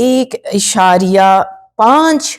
$1.5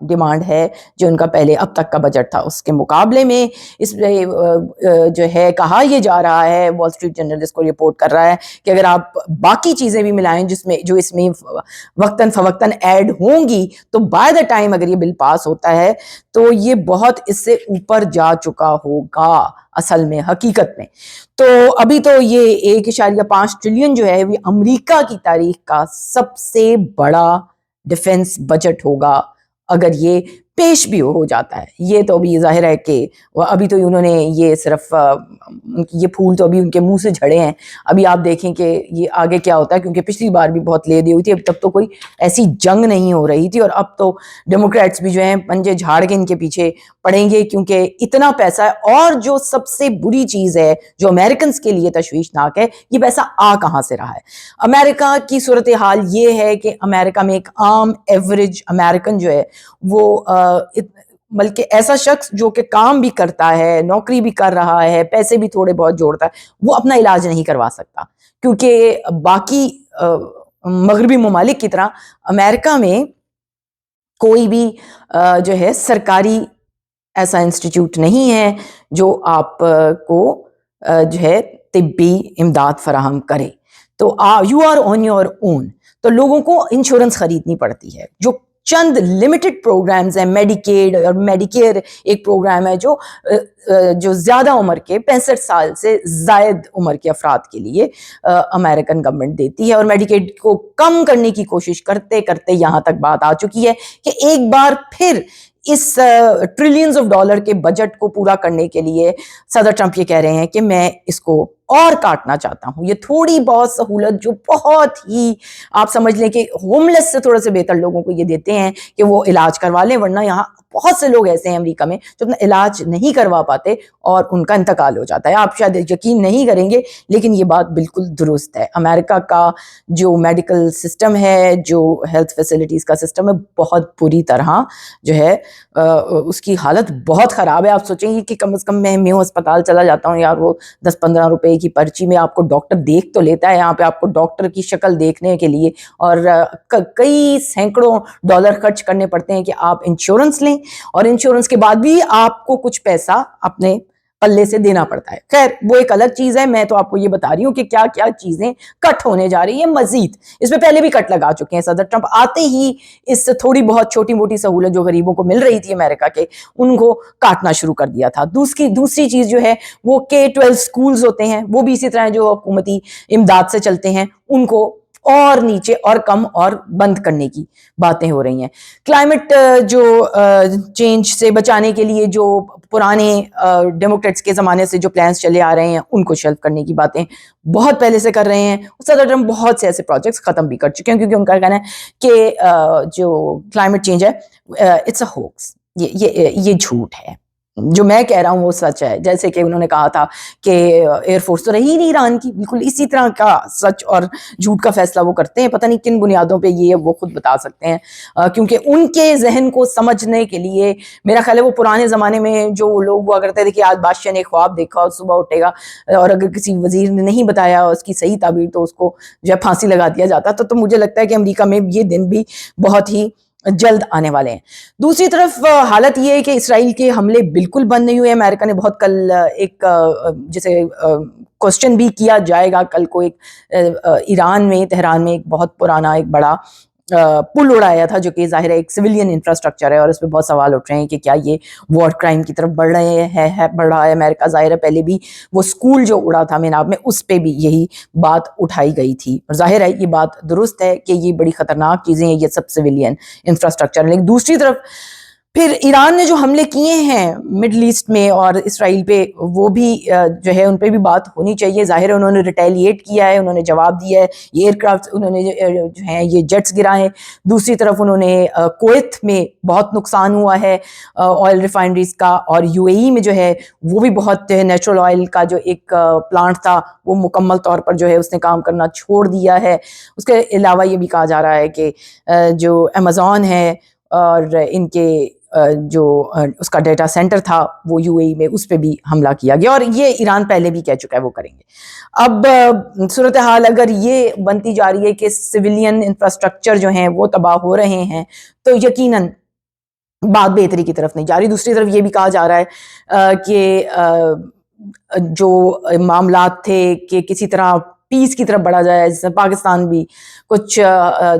demand ہے جو ان کا پہلے اب تک کا بجٹ تھا اس کے مقابلے میں. اس جو ہے کہا یہ جا رہا ہے, وال اسٹریٹ جرنل اس کو رپورٹ کر رہا ہے کہ اگر آپ باقی چیزیں بھی ملائیں جو اس میں وقتاً فوقتاً ایڈ ہوں گی تو بائی دا ٹائم اگر یہ بل پاس ہوتا ہے تو یہ بہت اس سے اوپر جا چکا ہوگا اصل میں حقیقت میں. تو ابھی تو یہ 1.5 ٹریلین جو ہے وہ امریکہ کی تاریخ کا سب سے بڑا ڈیفنس بجٹ ہوگا اگر یہ پیش بھی ہو جاتا ہے. یہ تو ابھی ظاہر ہے کہ ابھی تو انہوں نے یہ صرف یہ پھول تو ابھی ان کے منہ سے جھڑے ہیں, ابھی آپ دیکھیں کہ یہ آگے کیا ہوتا ہے, کیونکہ پچھلی بار بھی بہت لے دی ہوئی تھی, اب تب تو کوئی ایسی جنگ نہیں ہو رہی تھی, اور اب تو ڈیموکریٹس بھی جو ہیں پنجے جھاڑ کے ان کے پیچھے پڑیں گے کیونکہ اتنا پیسہ ہے. اور جو سب سے بری چیز ہے جو امریکنز کے لیے تشویشناک ہے, یہ پیسہ آ کہاں سے رہا ہے. امریکہ کی صورتحال یہ ہے کہ امریکہ میں ایک عام ایوریج امریکن جو ہے وہ بلکہ ایسا شخص جو کہ کام بھی کرتا ہے, نوکری بھی کر رہا ہے, پیسے بھی تھوڑے بہت جوڑتا ہے, وہ اپنا علاج نہیں کروا سکتا, کیونکہ باقی مغربی ممالک کی طرح امریکہ میں کوئی بھی جو ہے سرکاری ایسا انسٹیٹیوٹ نہیں ہے جو آپ کو جو ہے طبی امداد فراہم کرے. تو you are on your own. تو لوگوں کو انشورنس خریدنی پڑتی ہے. جو چند لمیٹڈ پروگرامز ہیں, میڈیکیڈ اور میڈیکیئر ایک پروگرام ہے جو زیادہ عمر کے 65 سال سے زائد عمر کے افراد کے لیے امریکن گورنمنٹ دیتی ہے, اور میڈیکیڈ کو کم کرنے کی کوشش کرتے کرتے یہاں تک بات آ چکی ہے کہ ایک بار پھر اس ٹریلینز آف ڈالر کے بجٹ کو پورا کرنے کے لیے صدر ٹرمپ یہ کہہ رہے ہیں کہ میں اس کو اور کاٹنا چاہتا ہوں. یہ تھوڑی بہت سہولت جو بہت ہی آپ سمجھ لیں کہ ہوم لیس سے تھوڑے سے بہتر لوگوں کو یہ دیتے ہیں کہ وہ علاج کروا لیں, ورنہ یہاں بہت سے لوگ ایسے ہیں امریکہ میں جو اپنا علاج نہیں کروا پاتے اور ان کا انتقال ہو جاتا ہے. آپ شاید یقین نہیں کریں گے لیکن یہ بات بالکل درست ہے. امریکہ کا جو میڈیکل سسٹم ہے, جو ہیلتھ فیسلٹیز کا سسٹم ہے, بہت بری طرح جو ہے اس کی حالت بہت خراب ہے. آپ سوچیں گے کہ کم از کم میں میو اسپتال چلا جاتا ہوں یار, وہ 10-15 روپے کی پرچی میں آپ کو ڈاکٹر دیکھ تو لیتا ہے, یہاں پہ آپ کو ڈاکٹر کی شکل دیکھنے کے لیے اور کئی سینکڑوں ڈالر خرچ کرنے پڑتے ہیں کہ آپ انشورنس لیں, اور انشورنس کے بعد بھی آپ کو کچھ پیسہ اپنے پلے سے دینا پڑتا ہے. خیر وہ ایک الگ چیز ہے, میں تو آپ کو یہ بتا رہی ہوں کہ کیا کیا چیزیں کٹ ہونے جا رہی ہیں مزید. اس میں پہلے بھی کٹ لگا چکے ہیں صدر ٹرمپ, آتے ہی اس سے تھوڑی بہت چھوٹی موٹی سہولت جو غریبوں کو مل رہی تھی امریکہ کے, ان کو کاٹنا شروع کر دیا تھا. دوسری چیز جو ہے وہ K-12 سکولز ہوتے ہیں, وہ بھی اسی طرح جو حکومتی امداد سے چلتے ہیں, ان کو اور نیچے اور کم اور بند کرنے کی باتیں ہو رہی ہیں. کلائمیٹ جو چینج سے بچانے کے لیے جو پرانے ڈیموکریٹس کے زمانے سے جو پلانز چلے آ رہے ہیں ان کو شیلف کرنے کی باتیں بہت پہلے سے کر رہے ہیں. صدر ٹرمپ بہت سے ایسے پروجیکٹس ختم بھی کر چکے ہیں, کیونکہ ان کا کہنا ہے کہ جو کلائمیٹ چینج ہے اٹس اے ہوکس, یہ جھوٹ ہے. جو میں کہہ رہا ہوں وہ سچ ہے. جیسے کہ انہوں نے کہا تھا کہ ایئر فورس تو رہی نہیں ایران کی, بالکل اسی طرح کا سچ اور جھوٹ کا فیصلہ وہ کرتے ہیں. پتہ نہیں کن بنیادوں پہ یہ وہ خود بتا سکتے ہیں, کیونکہ ان کے ذہن کو سمجھنے کے لیے میرا خیال ہے وہ پرانے زمانے میں جو لوگ ہوا کرتے تھے کہ آج بادشاہ نے خواب دیکھا اور صبح اٹھے گا, اور اگر کسی وزیر نے نہیں بتایا اس کی صحیح تعبیر تو اس کو جو ہے پھانسی لگا دیا جاتا. تو مجھے لگتا ہے کہ امریکہ میں یہ دن بھی بہت ہی جلد آنے والے ہیں. دوسری طرف حالت یہ ہے کہ اسرائیل کے حملے بالکل بند نہیں ہوئے. امریکہ نے بہت کل ایک جسے کوسچن بھی کیا جائے گا کل کو, ایک ایران میں تہران میں ایک بہت پرانا ایک بڑا پل اڑایا تھا جو کہ ظاہر ہے ایک سویلین انفراسٹرکچر ہے, اور اس پہ بہت سوال اٹھ رہے ہیں کہ کیا یہ وار کرائم کی طرف بڑھ رہا ہے امریکہ. ظاہر ہے پہلے بھی وہ اسکول جو اڑا تھا میناب میں اس پہ بھی یہی بات اٹھائی گئی تھی, اور ظاہر ہے یہ بات درست ہے کہ یہ بڑی خطرناک چیزیں ہیں, یہ سب سویلین انفراسٹرکچر. لیکن دوسری طرف پھر ایران نے جو حملے کیے ہیں مڈل ایسٹ میں اور اسرائیل پہ, وہ بھی جو ہے ان پہ بھی بات ہونی چاہیے. ظاہر ہے انہوں نے ریٹیلیٹ کیا ہے, انہوں نے جواب دیا ہے, یہ ایئر کرافٹ انہوں نے جو ہیں یہ جیٹس گرائے. دوسری طرف انہوں نے کویت میں بہت نقصان ہوا ہے آئل ریفائنریز کا, اور UAE میں جو ہے وہ بھی بہت نیچرل آئل کا جو ایک پلانٹ تھا وہ مکمل طور پر جو ہے اس نے کام کرنا چھوڑ دیا ہے. اس کے علاوہ یہ بھی کہا جا رہا ہے کہ جو امیزون ہے اور ان کے جو اس کا ڈیٹا سینٹر تھا وہ UAE میں، اس پہ بھی حملہ کیا گیا، اور یہ ایران پہلے بھی کہہ چکا ہے وہ کریں گے. اب صورتحال اگر یہ بنتی جا رہی ہے کہ سویلین انفراسٹرکچر جو ہیں وہ تباہ ہو رہے ہیں، تو یقیناً بات بہتری کی طرف نہیں جا رہی. دوسری طرف یہ بھی کہا جا رہا ہے کہ جو معاملات تھے کہ کسی طرح پیس کی طرف بڑھا جائے، جس میں پاکستان بھی کچھ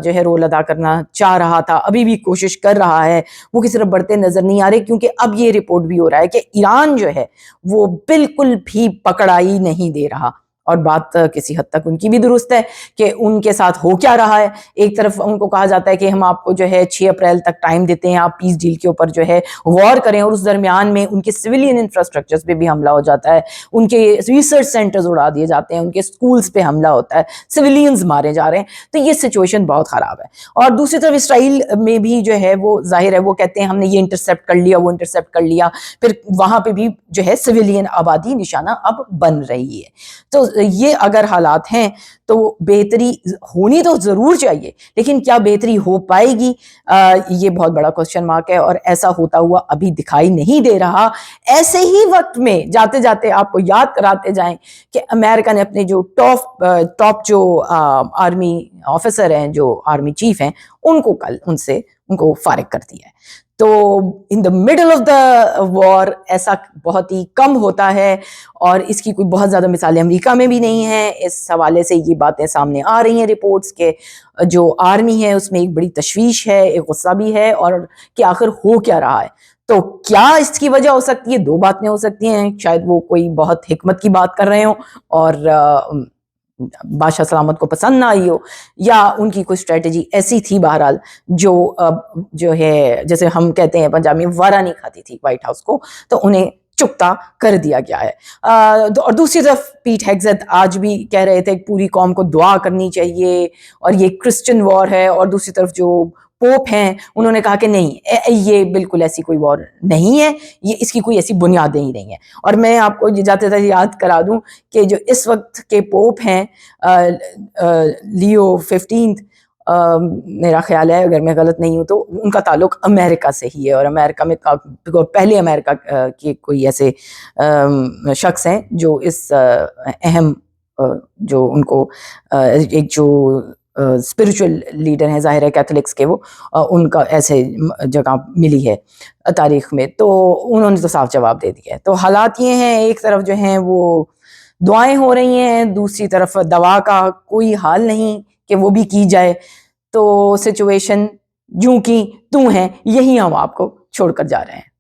جو ہے رول ادا کرنا چاہ رہا تھا، ابھی بھی کوشش کر رہا ہے، وہ کسی طرف بڑھتے نظر نہیں آ رہے، کیونکہ اب یہ رپورٹ بھی ہو رہا ہے کہ ایران جو ہے وہ بالکل بھی پکڑائی نہیں دے رہا. اور بات کسی حد تک ان کی بھی درست ہے کہ ان کے ساتھ ہو کیا رہا ہے. ایک طرف ان کو کہا جاتا ہے کہ ہم آپ کو جو ہے 6 اپریل تک ٹائم دیتے ہیں، آپ پیس ڈیل کے اوپر جو ہے غور کریں، اور اس درمیان میں ان کے سویلین انفراسٹرکچرز پہ بھی حملہ ہو جاتا ہے، ان کے ریسرچ سینٹرز اڑا دیے جاتے ہیں، ان کے سکولز پہ حملہ ہوتا ہے، سویلینز مارے جا رہے ہیں. تو یہ سچویشن بہت خراب ہے. اور دوسری طرف اسرائیل میں بھی جو ہے وہ ظاہر ہے وہ کہتے ہیں ہم نے یہ انٹرسیپٹ کر لیا، وہ انٹرسیپٹ کر لیا، پھر وہاں پہ بھی جو ہے سویلین آبادی نشانہ اب بن رہی ہے. تو یہ اگر حالات ہیں تو بہتری ہونی تو ضرور چاہیے، لیکن کیا بہتری ہو پائے گی، یہ بہت بڑا کوسچن مارک ہے، اور ایسا ہوتا ہوا ابھی دکھائی نہیں دے رہا. ایسے ہی وقت میں جاتے جاتے آپ کو یاد کراتے جائیں کہ امریکہ نے اپنے جو ٹاپ جو آرمی آفیسر ہیں، جو آرمی چیف ہیں، ان کو کل ان کو فارغ کر دیا ہے. تو ان دا مڈل آف دا وار ایسا بہت ہی کم ہوتا ہے، اور اس کی کوئی بہت زیادہ مثالیں امریکہ میں بھی نہیں ہیں. اس حوالے سے یہ باتیں سامنے آ رہی ہیں رپورٹس کے جو آرمی ہے اس میں ایک بڑی تشویش ہے، ایک غصہ بھی ہے، اور کہ آخر ہو کیا رہا ہے. تو کیا اس کی وجہ ہو سکتی ہے؟ 2 باتیں ہو سکتی ہیں. شاید وہ کوئی بہت حکمت کی بات کر رہے ہوں اور بادشاہ سلامت کو پسند نہ آئی ہو، یا ان کی کوئی اسٹریٹجی ایسی تھی بہرحال جو ہے جیسے ہم کہتے ہیں پنجاب میں وارا نہیں کھاتی تھی وائٹ ہاؤس کو، تو انہیں چکتا کر دیا گیا ہے. اور دوسری طرف پیٹ ہیگزیت آج بھی کہہ رہے تھے پوری قوم کو دعا کرنی چاہیے، اور یہ کرسچن وار ہے. اور دوسری طرف جو پوپ ہیں انہوں نے کہا کہ نہیں، یہ بالکل ایسی کوئی وار نہیں ہے، یہ اس کی کوئی ایسی بنیادیں ہی نہیں ہیں. اور میں آپ کو جاتے جاتے یاد کرا دوں کہ جو اس وقت کے پوپ ہیں لیو 15 میرا خیال ہے، اگر میں غلط نہیں ہوں تو ان کا تعلق امریکہ سے ہی ہے، اور امریکہ میں پہلے امریکہ کے کوئی ایسے شخص ہیں جو اس اہم جو ان کو ایک جو اسپرچل لیڈر ہیں، ظاہر ہے کیتھولکس کے، وہ ان کا ایسے جگہ ملی ہے تاریخ میں، تو انہوں نے تو صاف جواب دے دیا ہے. تو حالات یہ ہیں، ایک طرف جو ہیں وہ دعائیں ہو رہی ہیں، دوسری طرف دوا کا کوئی حال نہیں کہ وہ بھی کی جائے. تو سچویشن جوں کی توں ہیں، یہی ہم آپ کو چھوڑ کر جا رہے ہیں.